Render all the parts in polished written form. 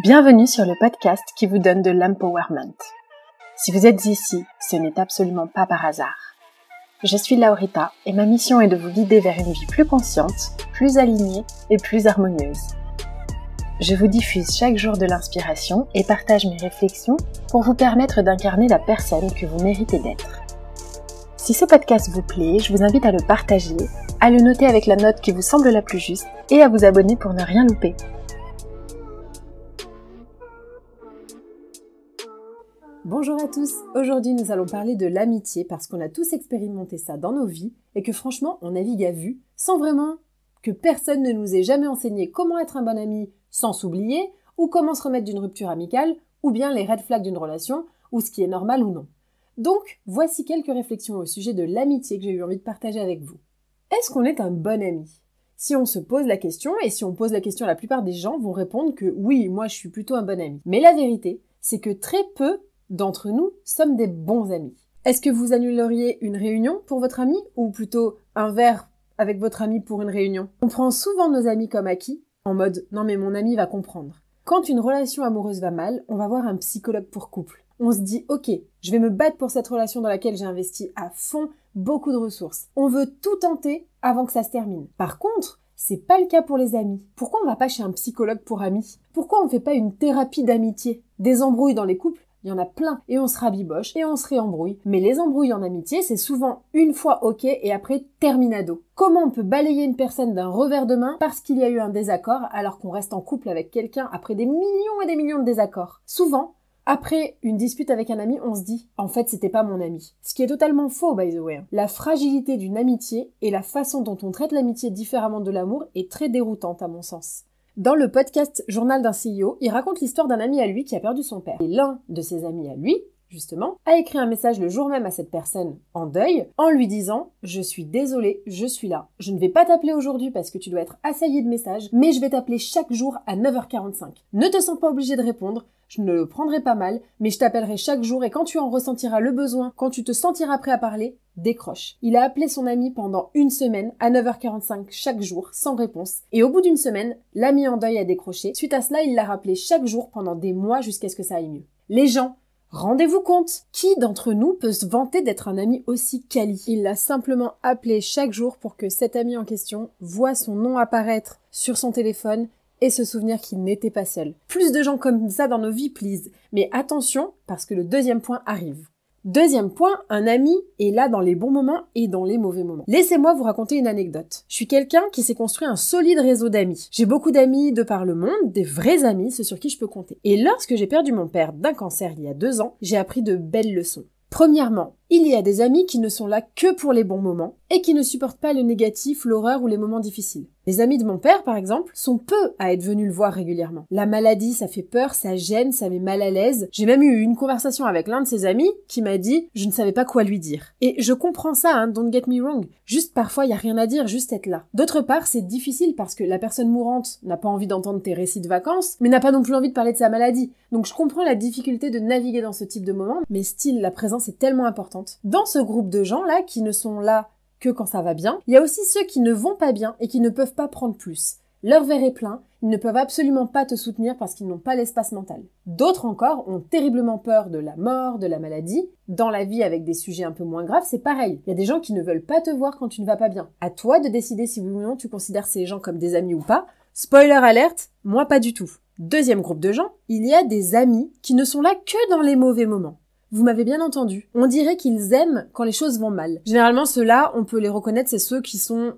Bienvenue sur le podcast qui vous donne de l'empowerment. Si vous êtes ici, ce n'est absolument pas par hasard. Je suis Laurita et ma mission est de vous guider vers une vie plus consciente, plus alignée et plus harmonieuse. Je vous diffuse chaque jour de l'inspiration et partage mes réflexions pour vous permettre d'incarner la personne que vous méritez d'être. Si ce podcast vous plaît, je vous invite à le partager, à le noter avec la note qui vous semble la plus juste et à vous abonner pour ne rien louper. Bonjour à tous, aujourd'hui nous allons parler de l'amitié parce qu'on a tous expérimenté ça dans nos vies et que franchement on navigue à vue sans vraiment que personne ne nous ait jamais enseigné comment être un bon ami sans s'oublier ou comment se remettre d'une rupture amicale ou bien les red flags d'une relation ou ce qui est normal ou non. Donc voici quelques réflexions au sujet de l'amitié que j'ai eu envie de partager avec vous. Est-ce qu'on est un bon ami ? Si on se pose la question, et si on pose la question, la plupart des gens vont répondre que oui, moi je suis plutôt un bon ami. Mais la vérité, c'est que très peu d'entre nous sommes des bons amis. Est-ce que vous annuleriez une réunion pour votre ami ou plutôt un verre avec votre ami pour une réunion ? On prend souvent nos amis comme acquis, en mode « non mais mon ami va comprendre ». Quand une relation amoureuse va mal, on va voir un psychologue pour couple. On se dit « ok, je vais me battre pour cette relation dans laquelle j'ai investi à fond beaucoup de ressources ». On veut tout tenter avant que ça se termine. Par contre, c'est pas le cas pour les amis. Pourquoi on va pas chez un psychologue pour amis ? Pourquoi on fait pas une thérapie d'amitié ? Des embrouilles dans les couples, il y en a plein, et on se rabiboche, et on se réembrouille. Mais les embrouilles en amitié, c'est souvent une fois ok, et après terminado. Comment on peut balayer une personne d'un revers de main parce qu'il y a eu un désaccord, alors qu'on reste en couple avec quelqu'un après des millions et des millions de désaccords ? Souvent, après une dispute avec un ami, on se dit « en fait, c'était pas mon ami ». Ce qui est totalement faux, by the way. La fragilité d'une amitié et la façon dont on traite l'amitié différemment de l'amour est très déroutante à mon sens. Dans le podcast Journal d'un CEO, il raconte l'histoire d'un ami à lui qui a perdu son père. Et l'un de ses amis à lui, justement, a écrit un message le jour même à cette personne en deuil, en lui disant « Je suis désolé, je suis là. Je ne vais pas t'appeler aujourd'hui parce que tu dois être assailli de messages, mais je vais t'appeler chaque jour à 9h45. Ne te sens pas obligé de répondre, je ne le prendrai pas mal, mais je t'appellerai chaque jour et quand tu en ressentiras le besoin, quand tu te sentiras prêt à parler, décroche. » Il a appelé son ami pendant une semaine à 9h45 chaque jour, sans réponse. Et au bout d'une semaine, l'ami en deuil a décroché. Suite à cela, il l'a rappelé chaque jour pendant des mois jusqu'à ce que ça aille mieux. Les gens, rendez-vous compte, qui d'entre nous peut se vanter d'être un ami aussi quali ? Il l'a simplement appelé chaque jour pour que cet ami en question voit son nom apparaître sur son téléphone et se souvenir qu'il n'était pas seul. Plus de gens comme ça dans nos vies, please. Mais attention, parce que le deuxième point arrive. Deuxième point, un ami est là dans les bons moments et dans les mauvais moments. Laissez-moi vous raconter une anecdote. Je suis quelqu'un qui s'est construit un solide réseau d'amis. J'ai beaucoup d'amis de par le monde, des vrais amis, ceux sur qui je peux compter. Et lorsque j'ai perdu mon père d'un cancer il y a 2 ans, j'ai appris de belles leçons. Premièrement, il y a des amis qui ne sont là que pour les bons moments et qui ne supportent pas le négatif, l'horreur ou les moments difficiles. Les amis de mon père, par exemple, sont peu à être venus le voir régulièrement. La maladie, ça fait peur, ça gêne, ça met mal à l'aise. J'ai même eu une conversation avec l'un de ses amis qui m'a dit « je ne savais pas quoi lui dire ». Et je comprends ça, don't get me wrong. Juste parfois, il y a rien à dire, juste être là. D'autre part, c'est difficile parce que la personne mourante n'a pas envie d'entendre tes récits de vacances, mais n'a pas non plus envie de parler de sa maladie. Donc je comprends la difficulté de naviguer dans ce type de moment, mais still, la présence est tellement importante. Dans ce groupe de gens-là, qui ne sont là que quand ça va bien, il y a aussi ceux qui ne vont pas bien et qui ne peuvent pas prendre plus. Leur verre est plein, ils ne peuvent absolument pas te soutenir parce qu'ils n'ont pas l'espace mental. D'autres encore ont terriblement peur de la mort, de la maladie. Dans la vie avec des sujets un peu moins graves, c'est pareil. Il y a des gens qui ne veulent pas te voir quand tu ne vas pas bien. À toi de décider si oui ou non tu considères ces gens comme des amis ou pas. Spoiler alerte, moi pas du tout. Deuxième groupe de gens, il y a des amis qui ne sont là que dans les mauvais moments. Vous m'avez bien entendu. On dirait qu'ils aiment quand les choses vont mal. Généralement, ceux-là, on peut les reconnaître, c'est ceux qui sont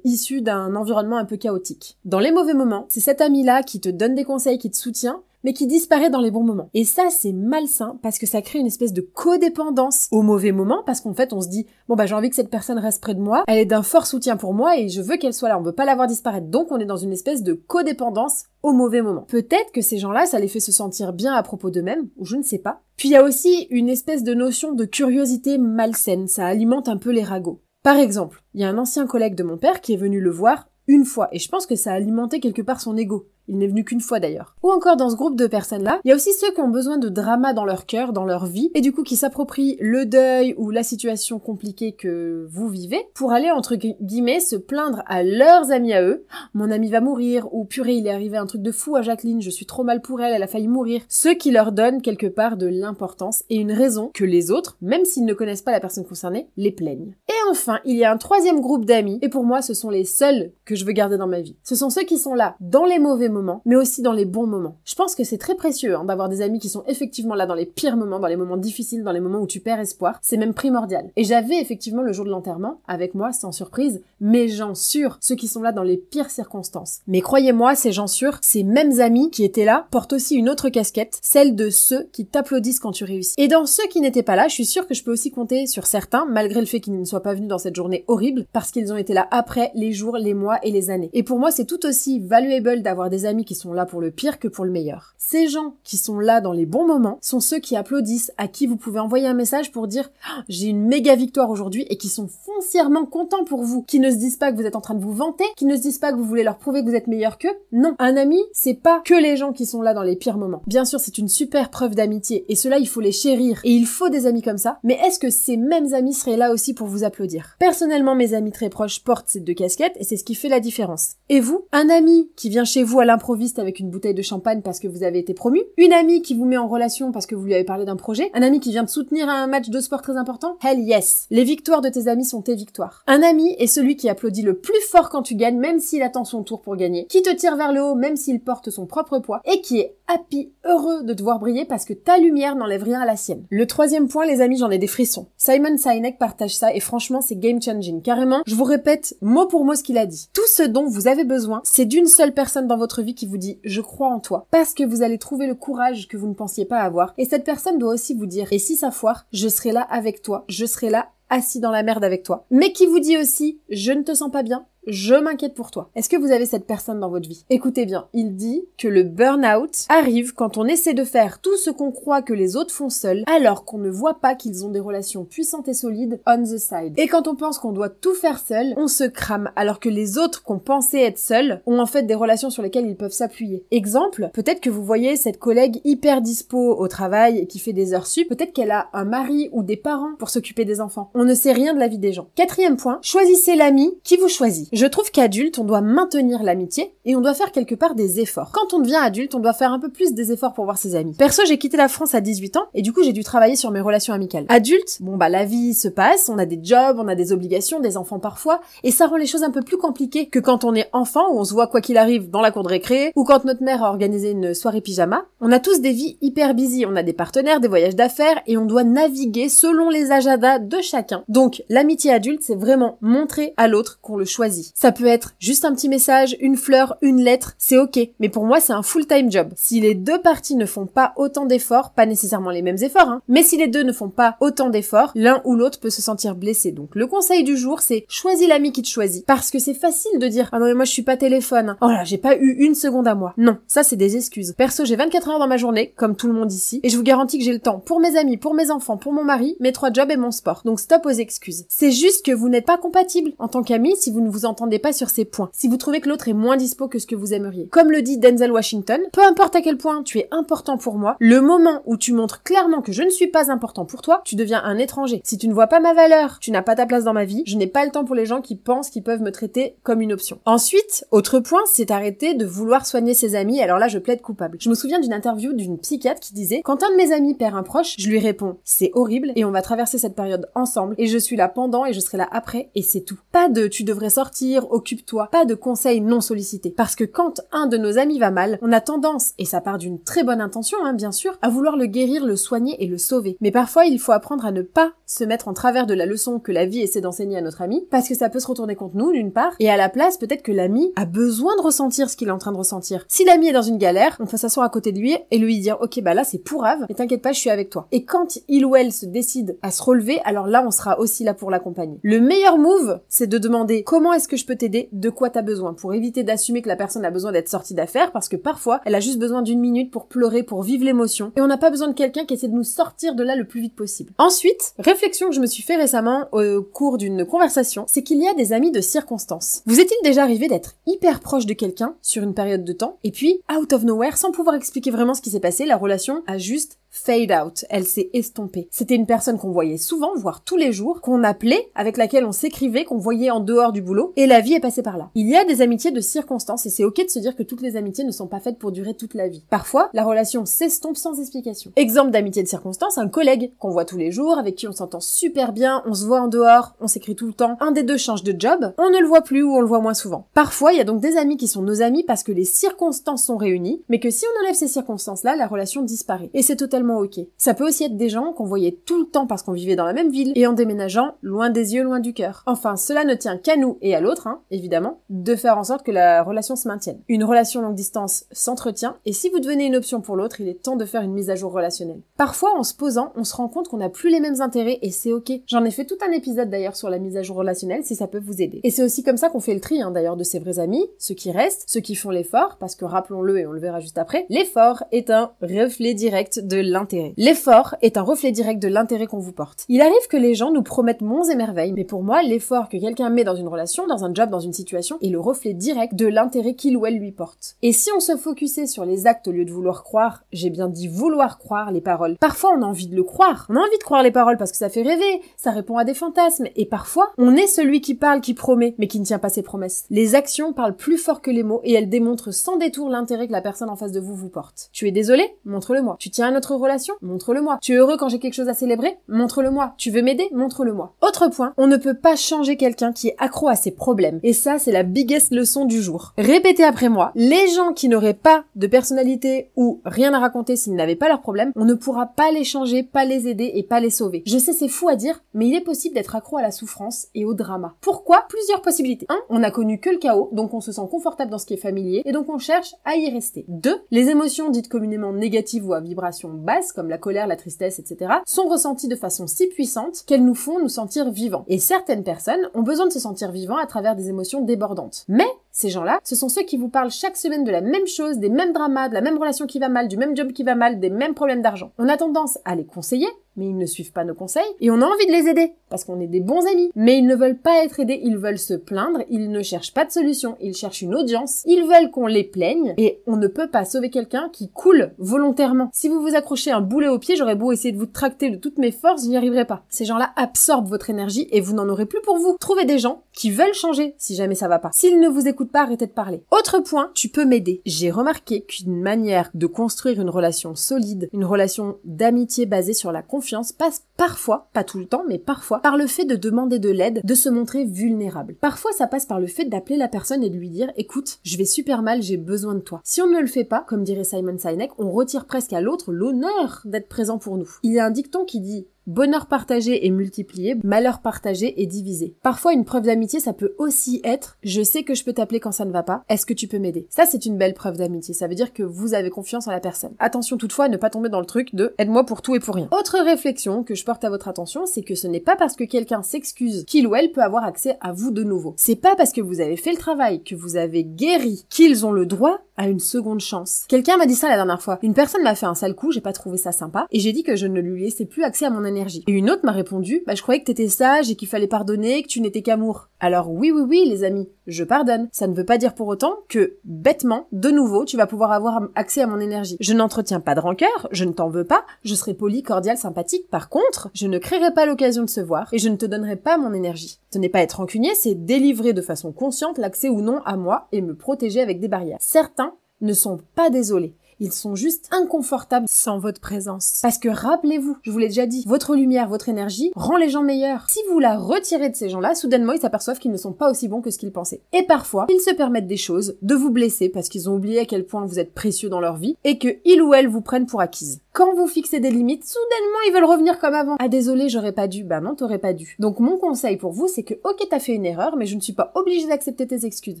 issus d'un environnement un peu chaotique. Dans les mauvais moments, c'est cet ami-là qui te donne des conseils, qui te soutient, mais qui disparaît dans les bons moments. Et ça, c'est malsain parce que ça crée une espèce de codépendance aux mauvais moments parce qu'en fait, on se dit « bon j'ai envie que cette personne reste près de moi, elle est d'un fort soutien pour moi et je veux qu'elle soit là, on veut pas la voir disparaître. » Donc, on est dans une espèce de codépendance aux mauvais moments. Peut-être que ces gens-là, ça les fait se sentir bien à propos d'eux-mêmes, ou je ne sais pas. Puis il y a aussi une espèce de notion de curiosité malsaine, ça alimente un peu les ragots. Par exemple, il y a un ancien collègue de mon père qui est venu le voir une fois, et je pense que ça a alimenté quelque part son ego. Il n'est venu qu'une fois d'ailleurs. Ou encore dans ce groupe de personnes-là, il y a aussi ceux qui ont besoin de drama dans leur cœur, dans leur vie, et du coup qui s'approprient le deuil ou la situation compliquée que vous vivez pour aller, entre guillemets, se plaindre à leurs amis à eux. Mon ami va mourir, ou purée, il est arrivé un truc de fou à Jacqueline, je suis trop mal pour elle, elle a failli mourir. Ceux qui leur donnent quelque part de l'importance et une raison que les autres, même s'ils ne connaissent pas la personne concernée, les plaignent. Et enfin, il y a un troisième groupe d'amis, et pour moi, ce sont les seuls que je veux garder dans ma vie. Ce sont ceux qui sont là dans les mauvais moments, mais aussi dans les bons moments. Je pense que c'est très précieux d'avoir des amis qui sont effectivement là dans les pires moments, dans les moments difficiles, dans les moments où tu perds espoir. C'est même primordial. Et j'avais effectivement le jour de l'enterrement, avec moi, sans surprise, mes gens sûrs, ceux qui sont là dans les pires circonstances. Mais croyez-moi, ces gens sûrs, ces mêmes amis qui étaient là, portent aussi une autre casquette, celle de ceux qui t'applaudissent quand tu réussis. Et dans ceux qui n'étaient pas là, je suis sûre que je peux aussi compter sur certains, malgré le fait qu'ils ne soient pas venus dans cette journée horrible, parce qu'ils ont été là après les jours, les mois et les années. Et pour moi, c'est tout aussi valuable d'avoir des amis qui sont là pour le pire que pour le meilleur. Ces gens qui sont là dans les bons moments sont ceux qui applaudissent, à qui vous pouvez envoyer un message pour dire « j'ai une méga victoire aujourd'hui » et qui sont foncièrement contents pour vous, qui ne se disent pas que vous êtes en train de vous vanter, qui ne se disent pas que vous voulez leur prouver que vous êtes meilleur qu'eux. Non, un ami, c'est pas que les gens qui sont là dans les pires moments. Bien sûr, c'est une super preuve d'amitié et ceux-là, il faut les chérir et il faut des amis comme ça, mais est-ce que ces mêmes amis seraient là aussi pour vous applaudir? Personnellement, mes amis très proches portent ces deux casquettes et c'est ce qui fait la différence. Et vous, un ami qui vient chez vous à l'improviste avec une bouteille de champagne parce que vous avez été promu, une amie qui vous met en relation parce que vous lui avez parlé d'un projet, un ami qui vient te soutenir à un match de sport très important, hell yes! Les victoires de tes amis sont tes victoires. Un ami est celui qui applaudit le plus fort quand tu gagnes, même s'il attend son tour pour gagner, qui te tire vers le haut même s'il porte son propre poids, et qui est happy, heureux de te voir briller parce que ta lumière n'enlève rien à la sienne. Le troisième point, les amis, j'en ai des frissons. Simon Sinek partage ça et franchement, c'est game changing. Carrément, je vous répète mot pour mot ce qu'il a dit. Tout ce dont vous avez besoin, c'est d'une seule personne dans votre vie qui vous dit « je crois en toi », parce que vous allez trouver le courage que vous ne pensiez pas avoir. Et cette personne doit aussi vous dire « et si ça foire, je serai là avec toi, je serai là assis dans la merde avec toi ». Mais qui vous dit aussi « je ne te sens pas bien ». Je m'inquiète pour toi. Est-ce que vous avez cette personne dans votre vie? Écoutez bien, il dit que le burn-out arrive quand on essaie de faire tout ce qu'on croit que les autres font seuls, alors qu'on ne voit pas qu'ils ont des relations puissantes et solides on the side. Et quand on pense qu'on doit tout faire seul, on se crame, alors que les autres qu'on pensait être seuls ont en fait des relations sur lesquelles ils peuvent s'appuyer. Exemple, peut-être que vous voyez cette collègue hyper dispo au travail et qui fait des heures sup, peut-être qu'elle a un mari ou des parents pour s'occuper des enfants. On ne sait rien de la vie des gens. Quatrième point, choisissez l'ami qui vous choisit. Je trouve qu'adulte, on doit maintenir l'amitié et on doit faire quelque part des efforts. Quand on devient adulte, on doit faire un peu plus des efforts pour voir ses amis. Perso, j'ai quitté la France à 18 ans et du coup, j'ai dû travailler sur mes relations amicales. Adulte, la vie se passe, on a des jobs, on a des obligations, des enfants parfois, et ça rend les choses un peu plus compliquées que quand on est enfant où on se voit quoi qu'il arrive dans la cour de récré ou quand notre mère a organisé une soirée pyjama. On a tous des vies hyper busy, on a des partenaires, des voyages d'affaires et on doit naviguer selon les agendas de chacun. Donc, l'amitié adulte, c'est vraiment montrer à l'autre qu'on le choisit. Ça peut être juste un petit message, une fleur, une lettre, c'est ok. Mais pour moi, c'est un full-time job. Si les deux parties ne font pas autant d'efforts, pas nécessairement les mêmes efforts, mais si les deux ne font pas autant d'efforts, l'un ou l'autre peut se sentir blessé. Donc le conseil du jour, c'est choisis l'ami qui te choisit. Parce que c'est facile de dire « Ah non mais moi je suis pas téléphone. Oh là, j'ai pas eu une seconde à moi. » Non, ça c'est des excuses. Perso, j'ai 24 heures dans ma journée, comme tout le monde ici, et je vous garantis que j'ai le temps pour mes amis, pour mes enfants, pour mon mari, mes 3 jobs et mon sport. Donc stop aux excuses. C'est juste que vous n'êtes pas compatibles en tant qu'amis si vous ne vous entendez pas sur ces points. Si vous trouvez que l'autre est moins dispo que ce que vous aimeriez. Comme le dit Denzel Washington, peu importe à quel point tu es important pour moi, le moment où tu montres clairement que je ne suis pas important pour toi, tu deviens un étranger. Si tu ne vois pas ma valeur, tu n'as pas ta place dans ma vie, je n'ai pas le temps pour les gens qui pensent qu'ils peuvent me traiter comme une option. Ensuite, autre point, c'est arrêter de vouloir soigner ses amis, alors là je plaide coupable. Je me souviens d'une interview d'une psychiatre qui disait « Quand un de mes amis perd un proche, je lui réponds « C'est horrible et on va traverser cette période ensemble et je suis là pendant et je serai là après et c'est tout. » Pas de « tu devrais sortir, occupe-toi », pas de conseils non sollicités. Parce que quand un de nos amis va mal, on a tendance, et ça part d'une très bonne intention, bien sûr, à vouloir le guérir, le soigner et le sauver. Mais parfois, il faut apprendre à ne pas se mettre en travers de la leçon que la vie essaie d'enseigner à notre ami, parce que ça peut se retourner contre nous, d'une part, et à la place, peut-être que l'ami a besoin de ressentir ce qu'il est en train de ressentir. Si l'ami est dans une galère, on peut s'asseoir à côté de lui et lui dire « Ok, là, c'est pourrave, mais t'inquiète pas, je suis avec toi. » Et quand il ou elle se décide à se relever, alors là, on sera aussi là pour l'accompagner. Le meilleur move, c'est de demander « Comment est-ce est-ce que je peux t'aider? De quoi t'as besoin? Pour éviter d'assumer que la personne a besoin d'être sortie d'affaire, parce que parfois, elle a juste besoin d'une minute pour pleurer, pour vivre l'émotion. Et on n'a pas besoin de quelqu'un qui essaie de nous sortir de là le plus vite possible. Ensuite, réflexion que je me suis fait récemment au cours d'une conversation, c'est qu'il y a des amis de circonstance. Vous est-il déjà arrivé d'être hyper proche de quelqu'un sur une période de temps, et puis, out of nowhere, sans pouvoir expliquer vraiment ce qui s'est passé, la relation a juste fade out, elle s'est estompée. C'était une personne qu'on voyait souvent, voire tous les jours, qu'on appelait, avec laquelle on s'écrivait, qu'on voyait en dehors du boulot, et la vie est passée par là. Il y a des amitiés de circonstances, et c'est ok de se dire que toutes les amitiés ne sont pas faites pour durer toute la vie. Parfois, la relation s'estompe sans explication. Exemple d'amitié de circonstance, un collègue qu'on voit tous les jours, avec qui on s'entend super bien, on se voit en dehors, on s'écrit tout le temps, un des deux change de job, on ne le voit plus ou on le voit moins souvent. Parfois, il y a donc des amis qui sont nos amis parce que les circonstances sont réunies, mais que si on enlève ces circonstances-là, la relation disparaît. Et c'est totalement ok. Ça peut aussi être des gens qu'on voyait tout le temps parce qu'on vivait dans la même ville et en déménageant, loin des yeux, loin du cœur. Enfin, cela ne tient qu'à nous et à l'autre, évidemment, de faire en sorte que la relation se maintienne. Une relation longue distance s'entretient et si vous devenez une option pour l'autre, il est temps de faire une mise à jour relationnelle. Parfois, en se posant, on se rend compte qu'on n'a plus les mêmes intérêts et c'est ok. J'en ai fait tout un épisode d'ailleurs sur la mise à jour relationnelle si ça peut vous aider. Et c'est aussi comme ça qu'on fait le tri d'ailleurs de ses vrais amis, ceux qui restent, ceux qui font l'effort, parce que rappelons-le et on le verra juste après, l'effort est un reflet direct de l'intérêt. L'effort est un reflet direct de l'intérêt qu'on vous porte. Il arrive que les gens nous promettent monts et merveilles, mais pour moi, l'effort que quelqu'un met dans une relation, dans un job, dans une situation, est le reflet direct de l'intérêt qu'il ou elle lui porte. Et si on se focusait sur les actes au lieu de vouloir croire, j'ai bien dit vouloir croire les paroles, parfois on a envie de le croire. On a envie de croire les paroles parce que ça fait rêver, ça répond à des fantasmes, et parfois, on est celui qui parle, qui promet, mais qui ne tient pas ses promesses. Les actions parlent plus fort que les mots, et elles démontrent sans détour l'intérêt que la personne en face de vous porte. Tu es désolé? Montre-le-moi. Tu tiens à notre relation? Montre-le-moi. Tu es heureux quand j'ai quelque chose à célébrer? Montre-le-moi. Tu veux m'aider? Montre-le-moi. Autre point, on ne peut pas changer quelqu'un qui est accro à ses problèmes. Et ça, c'est la biggest leçon du jour. Répétez après moi, les gens qui n'auraient pas de personnalité ou rien à raconter s'ils n'avaient pas leurs problèmes, on ne pourra pas les changer, pas les aider et pas les sauver. Je sais, c'est fou à dire, mais il est possible d'être accro à la souffrance et au drama. Pourquoi? Plusieurs possibilités. 1. On n'a connu que le chaos, donc on se sent confortable dans ce qui est familier, et donc on cherche à y rester. 2. Les émotions dites communément négatives ou à vibration basse, comme la colère, la tristesse, etc., sont ressenties de façon si puissante qu'elles nous font nous sentir vivants. Et certaines personnes ont besoin de se sentir vivants à travers des émotions débordantes. Mais ces gens-là, ce sont ceux qui vous parlent chaque semaine de la même chose, des mêmes dramas, de la même relation qui va mal, du même job qui va mal, des mêmes problèmes d'argent. On a tendance à les conseiller, mais ils ne suivent pas nos conseils, et on a envie de les aider, parce qu'on est des bons amis. Mais ils ne veulent pas être aidés, ils veulent se plaindre, ils ne cherchent pas de solution, ils cherchent une audience, ils veulent qu'on les plaigne, et on ne peut pas sauver quelqu'un qui coule volontairement. Si vous vous accrochez un boulet au pied, j'aurais beau essayer de vous tracter de toutes mes forces, je n'y arriverai pas. Ces gens-là absorbent votre énergie, et vous n'en aurez plus pour vous. Trouvez des gens qui veulent changer, si jamais ça va pas. S'ils ne vous écoutent pas, arrêtez de parler. Autre point, tu peux m'aider. J'ai remarqué qu'une manière de construire une relation solide, une relation d'amitié basée sur la confiance, passe parfois, pas tout le temps, mais parfois, par le fait de demander de l'aide, de se montrer vulnérable. Parfois, ça passe par le fait d'appeler la personne et de lui dire « Écoute, je vais super mal, j'ai besoin de toi ». Si on ne le fait pas, comme dirait Simon Sinek, on retire presque à l'autre l'honneur d'être présent pour nous. Il y a un dicton qui dit « Bonheur partagé est multiplié, malheur partagé est divisé ». Parfois, une preuve d'amitié, ça peut aussi être « Je sais que je peux t'appeler quand ça ne va pas, est-ce que tu peux m'aider ?» Ça, c'est une belle preuve d'amitié, ça veut dire que vous avez confiance en la personne. Attention toutefois à ne pas tomber dans le truc de « Aide-moi pour tout et pour rien ». Autre réflexion que je porte à votre attention, c'est que ce n'est pas parce que quelqu'un s'excuse qu'il ou elle peut avoir accès à vous de nouveau. C'est pas parce que vous avez fait le travail, que vous avez guéri, qu'ils ont le droit à une seconde chance. Quelqu'un m'a dit ça la dernière fois. Une personne m'a fait un sale coup, j'ai pas trouvé ça sympa, et j'ai dit que je ne lui laissais plus accès à mon énergie. Et une autre m'a répondu, je croyais que t'étais sage et qu'il fallait pardonner, que tu n'étais qu'amour. Alors oui, les amis, je pardonne. Ça ne veut pas dire pour autant que, bêtement, de nouveau, tu vas pouvoir avoir accès à mon énergie. Je n'entretiens pas de rancœur, je ne t'en veux pas, je serai poli, cordial, sympathique. Par contre, je ne créerai pas l'occasion de se voir et je ne te donnerai pas mon énergie. Ce n'est pas être rancunier, c'est délivrer de façon consciente l'accès ou non à moi et me protéger avec des barrières. Certains ne sont pas désolés. Ils sont juste inconfortables sans votre présence. Parce que rappelez-vous, je vous l'ai déjà dit, votre lumière, votre énergie rend les gens meilleurs. Si vous la retirez de ces gens-là, soudainement ils s'aperçoivent qu'ils ne sont pas aussi bons que ce qu'ils pensaient. Et parfois, ils se permettent des choses, de vous blesser parce qu'ils ont oublié à quel point vous êtes précieux dans leur vie et que ils ou elles vous prennent pour acquise. Quand vous fixez des limites, soudainement ils veulent revenir comme avant. Ah désolé, j'aurais pas dû. Bah non, t'aurais pas dû. Donc mon conseil pour vous, c'est que ok, t'as fait une erreur, mais je ne suis pas obligée d'accepter tes excuses.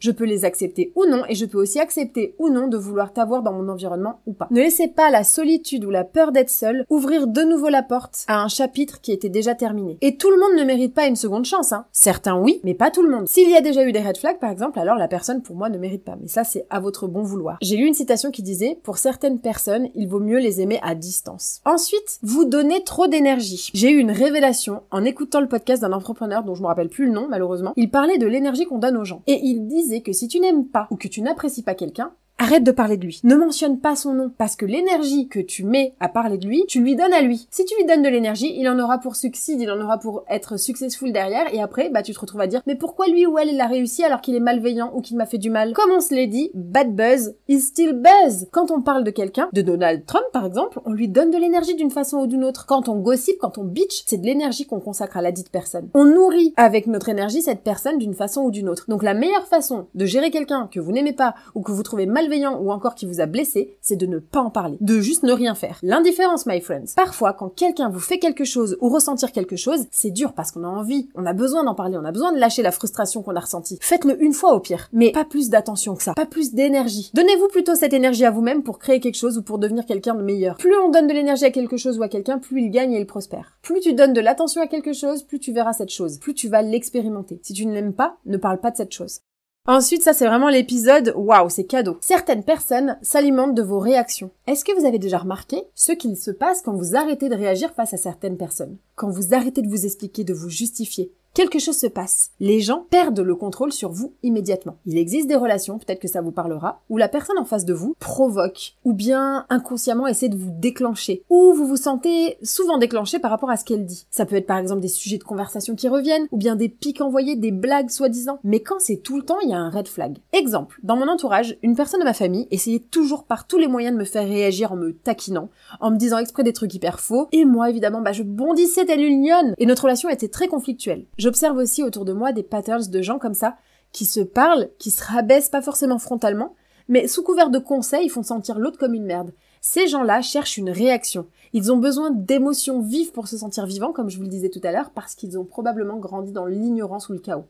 Je peux les accepter ou non, et je peux aussi accepter ou non de vouloir t'avoir dans mon environnement ou pas. Ne laissez pas la solitude ou la peur d'être seul ouvrir de nouveau la porte à un chapitre qui était déjà terminé. Et tout le monde ne mérite pas une seconde chance, hein. Certains oui, mais pas tout le monde. S'il y a déjà eu des red flags par exemple, alors la personne pour moi ne mérite pas. Mais ça c'est à votre bon vouloir. J'ai lu une citation qui disait « Pour certaines personnes, il vaut mieux les aimer à distance ». Ensuite, vous donnez trop d'énergie. J'ai eu une révélation en écoutant le podcast d'un entrepreneur dont je me rappelle plus le nom malheureusement. Il parlait de l'énergie qu'on donne aux gens. Et il disait que si tu n'aimes pas ou que tu n'apprécies pas quelqu'un, arrête de parler de lui. Ne mentionne pas son nom, parce que l'énergie que tu mets à parler de lui, tu lui donnes à lui. Si tu lui donnes de l'énergie, il en aura pour succès, il en aura pour être successful derrière, et après, bah tu te retrouves à dire, mais pourquoi lui ou elle, il a réussi alors qu'il est malveillant ou qu'il m'a fait du mal? Comme on se l'est dit, bad buzz is still buzz. Quand on parle de quelqu'un, de Donald Trump par exemple, on lui donne de l'énergie d'une façon ou d'une autre. Quand on gossip, quand on bitch, c'est de l'énergie qu'on consacre à la dite personne. On nourrit avec notre énergie cette personne d'une façon ou d'une autre. Donc la meilleure façon de gérer quelqu'un que vous n'aimez pas ou que vous trouvez malveillant ou encore qui vous a blessé, c'est de ne pas en parler, de juste ne rien faire. L'indifférence, my friends. Parfois, quand quelqu'un vous fait quelque chose ou ressentir quelque chose, c'est dur parce qu'on a envie, on a besoin d'en parler, on a besoin de lâcher la frustration qu'on a ressentie. Faites-le une fois au pire, mais pas plus d'attention que ça, pas plus d'énergie. Donnez-vous plutôt cette énergie à vous-même pour créer quelque chose ou pour devenir quelqu'un de meilleur. Plus on donne de l'énergie à quelque chose ou à quelqu'un, plus il gagne et il prospère. Plus tu donnes de l'attention à quelque chose, plus tu verras cette chose, plus tu vas l'expérimenter. Si tu ne l'aimes pas, ne parle pas de cette chose. Ensuite, ça c'est vraiment l'épisode, waouh, c'est cadeau. Certaines personnes s'alimentent de vos réactions. Est-ce que vous avez déjà remarqué ce qu'il se passe quand vous arrêtez de réagir face à certaines personnes? Quand vous arrêtez de vous expliquer, de vous justifier? Quelque chose se passe. Les gens perdent le contrôle sur vous immédiatement. Il existe des relations, peut-être que ça vous parlera, où la personne en face de vous provoque, ou bien inconsciemment essaie de vous déclencher, ou vous vous sentez souvent déclenché par rapport à ce qu'elle dit. Ça peut être par exemple des sujets de conversation qui reviennent, ou bien des pics envoyés, des blagues soi-disant. Mais quand c'est tout le temps, il y a un red flag. Exemple, dans mon entourage, une personne de ma famille essayait toujours par tous les moyens de me faire réagir en me taquinant, en me disant exprès des trucs hyper faux, et moi évidemment, je bondissais telle une lionne, et notre relation était très conflictuelle. J'observe aussi autour de moi des patterns de gens comme ça, qui se parlent, qui se rabaissent pas forcément frontalement, mais sous couvert de conseils, ils font sentir l'autre comme une merde. Ces gens-là cherchent une réaction. Ils ont besoin d'émotions vives pour se sentir vivants, comme je vous le disais tout à l'heure, parce qu'ils ont probablement grandi dans l'ignorance ou le chaos.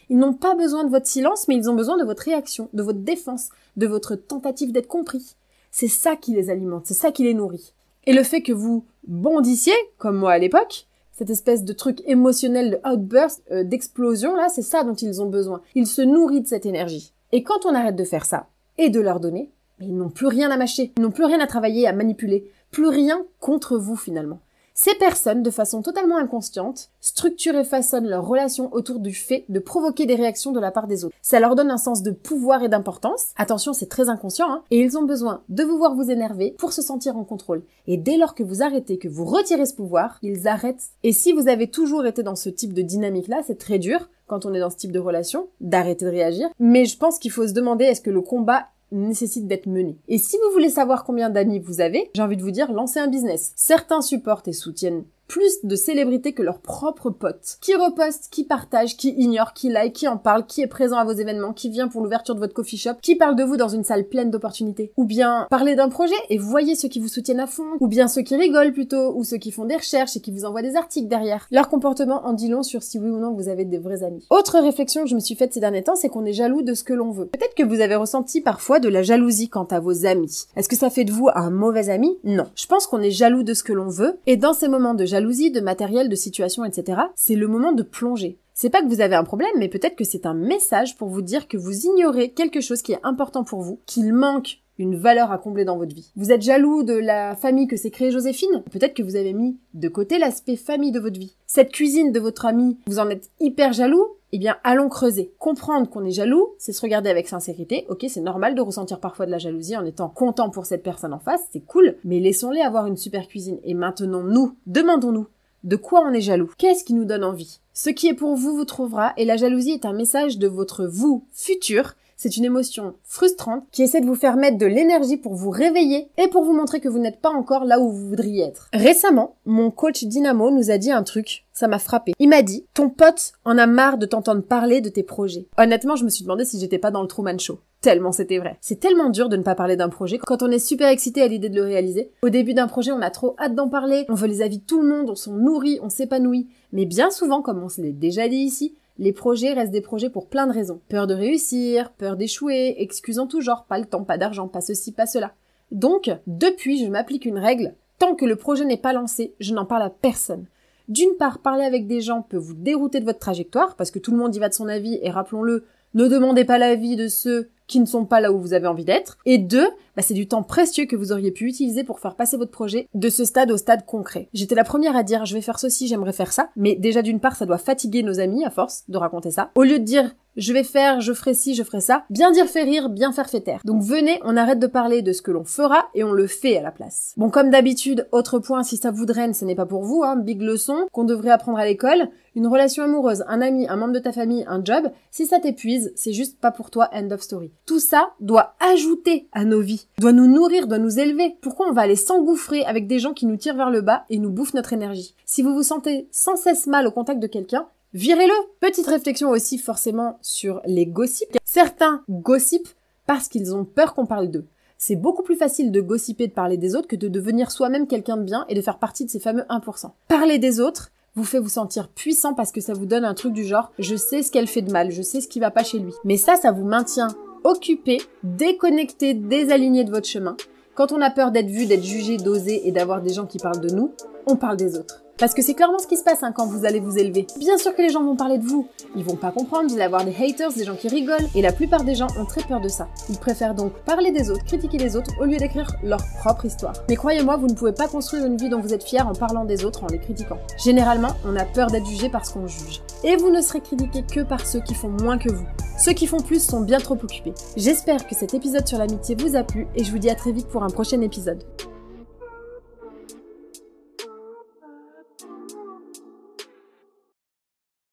Ils n'ont pas besoin de votre silence, mais ils ont besoin de votre réaction, de votre défense, de votre tentative d'être compris. C'est ça qui les alimente, c'est ça qui les nourrit. Et le fait que vous bondissiez, comme moi à l'époque, cette espèce de truc émotionnel de outburst, d'explosion, là, c'est ça dont ils ont besoin. Ils se nourrissent de cette énergie. Et quand on arrête de faire ça, et de leur donner, ils n'ont plus rien à mâcher, ils n'ont plus rien à travailler, à manipuler, plus rien contre vous finalement. Ces personnes, de façon totalement inconsciente, structurent et façonnent leur relation autour du fait de provoquer des réactions de la part des autres. Ça leur donne un sens de pouvoir et d'importance. Attention, c'est très inconscient, hein. Et ils ont besoin de vous voir vous énerver pour se sentir en contrôle. Et dès lors que vous arrêtez, que vous retirez ce pouvoir, ils arrêtent. Et si vous avez toujours été dans ce type de dynamique-là, c'est très dur, quand on est dans ce type de relation, d'arrêter de réagir. Mais je pense qu'il faut se demander, est-ce que le combat nécessite d'être mené. Et si vous voulez savoir combien d'amis vous avez, j'ai envie de vous dire, lancez un business. Certains supportent et soutiennent plus de célébrités que leurs propres potes. Qui reposte, qui partage, qui ignore, qui like, qui en parle, qui est présent à vos événements, qui vient pour l'ouverture de votre coffee shop, qui parle de vous dans une salle pleine d'opportunités. Ou bien parlez d'un projet et voyez ceux qui vous soutiennent à fond, ou bien ceux qui rigolent plutôt, ou ceux qui font des recherches et qui vous envoient des articles derrière. Leur comportement en dit long sur si oui ou non vous avez des vrais amis. Autre réflexion que je me suis faite ces derniers temps, c'est qu'on est jaloux de ce que l'on veut. Peut-être que vous avez ressenti parfois de la jalousie quant à vos amis. Est-ce que ça fait de vous un mauvais ami? Non. Je pense qu'on est jaloux de ce que l'on veut, et dans ces moments de jalousie, de matériel, de situation, etc., c'est le moment de plonger. C'est pas que vous avez un problème, mais peut-être que c'est un message pour vous dire que vous ignorez quelque chose qui est important pour vous, qu'il manque une valeur à combler dans votre vie. Vous êtes jaloux de la famille que s'est créée Joséphine? Peut-être que vous avez mis de côté l'aspect famille de votre vie. Cette cuisine de votre ami, vous en êtes hyper jaloux? Eh bien, allons creuser. Comprendre qu'on est jaloux, c'est se regarder avec sincérité. Ok, c'est normal de ressentir parfois de la jalousie en étant content pour cette personne en face, c'est cool, mais laissons-les avoir une super cuisine. Et maintenant, demandons-nous, de quoi on est jaloux? Qu'est-ce qui nous donne envie? Ce qui est pour vous, vous trouvera, et la jalousie est un message de votre vous futur. C'est une émotion frustrante qui essaie de vous faire mettre de l'énergie pour vous réveiller et pour vous montrer que vous n'êtes pas encore là où vous voudriez être. Récemment, mon coach Dynamo nous a dit un truc, ça m'a frappé. Il m'a dit, ton pote en a marre de t'entendre parler de tes projets. Honnêtement, je me suis demandé si j'étais pas dans le Truman Show. tellement c'était vrai. C'est tellement dur de ne pas parler d'un projet quand on est super excité à l'idée de le réaliser. Au début d'un projet, on a trop hâte d'en parler, on veut les avis de tout le monde, on s'en nourrit, on s'épanouit. Mais bien souvent, comme on se l'est déjà dit ici, les projets restent des projets pour plein de raisons. Peur de réussir, peur d'échouer, excuses en tout genre, pas le temps, pas d'argent, pas ceci, pas cela. Donc, depuis, je m'applique une règle, tant que le projet n'est pas lancé, je n'en parle à personne. D'une part, parler avec des gens peut vous dérouter de votre trajectoire, parce que tout le monde y va de son avis, et rappelons-le, ne demandez pas l'avis de ceux qui ne sont pas là où vous avez envie d'être. Et deux, c'est du temps précieux que vous auriez pu utiliser pour faire passer votre projet de ce stade au stade concret. J'étais la première à dire, je vais faire ceci, j'aimerais faire ça, mais déjà d'une part, ça doit fatiguer nos amis à force de raconter ça. Au lieu de dire, je vais faire, je ferai ci, je ferai ça, bien dire fait rire, bien faire fait taire. Donc venez, on arrête de parler de ce que l'on fera et on le fait à la place. Bon, comme d'habitude, autre point, si ça vous draine, ce n'est pas pour vous, big leçon qu'on devrait apprendre à l'école, une relation amoureuse, un ami, un membre de ta famille, un job, si ça t'épuise, c'est juste pas pour toi, end of story. Tout ça doit ajouter à nos vies, doit nous nourrir, doit nous élever. Pourquoi on va aller s'engouffrer avec des gens qui nous tirent vers le bas et nous bouffent notre énergie? Si vous vous sentez sans cesse mal au contact de quelqu'un, virez-le. Petite réflexion aussi forcément sur les gossips. Certains gossipent parce qu'ils ont peur qu'on parle d'eux. C'est beaucoup plus facile de gossiper, de parler des autres que de devenir soi-même quelqu'un de bien et de faire partie de ces fameux 1%. Parler des autres vous fait vous sentir puissant parce que ça vous donne un truc du genre « je sais ce qu'elle fait de mal, je sais ce qui va pas chez lui ». Mais ça vous maintient occupé, déconnecté, désaligné de votre chemin. Quand on a peur d'être vu, d'être jugé, d'oser et d'avoir des gens qui parlent de nous, on parle des autres. Parce que c'est clairement ce qui se passe quand vous allez vous élever. Bien sûr que les gens vont parler de vous. Ils vont pas comprendre, vous allez avoir des haters, des gens qui rigolent. Et la plupart des gens ont très peur de ça. Ils préfèrent donc parler des autres, critiquer les autres, au lieu d'écrire leur propre histoire. Mais croyez-moi, vous ne pouvez pas construire une vie dont vous êtes fier en parlant des autres, en les critiquant. Généralement, on a peur d'être jugé parce qu'on juge. Et vous ne serez critiqué que par ceux qui font moins que vous. Ceux qui font plus sont bien trop occupés. J'espère que cet épisode sur l'amitié vous a plu et je vous dis à très vite pour un prochain épisode.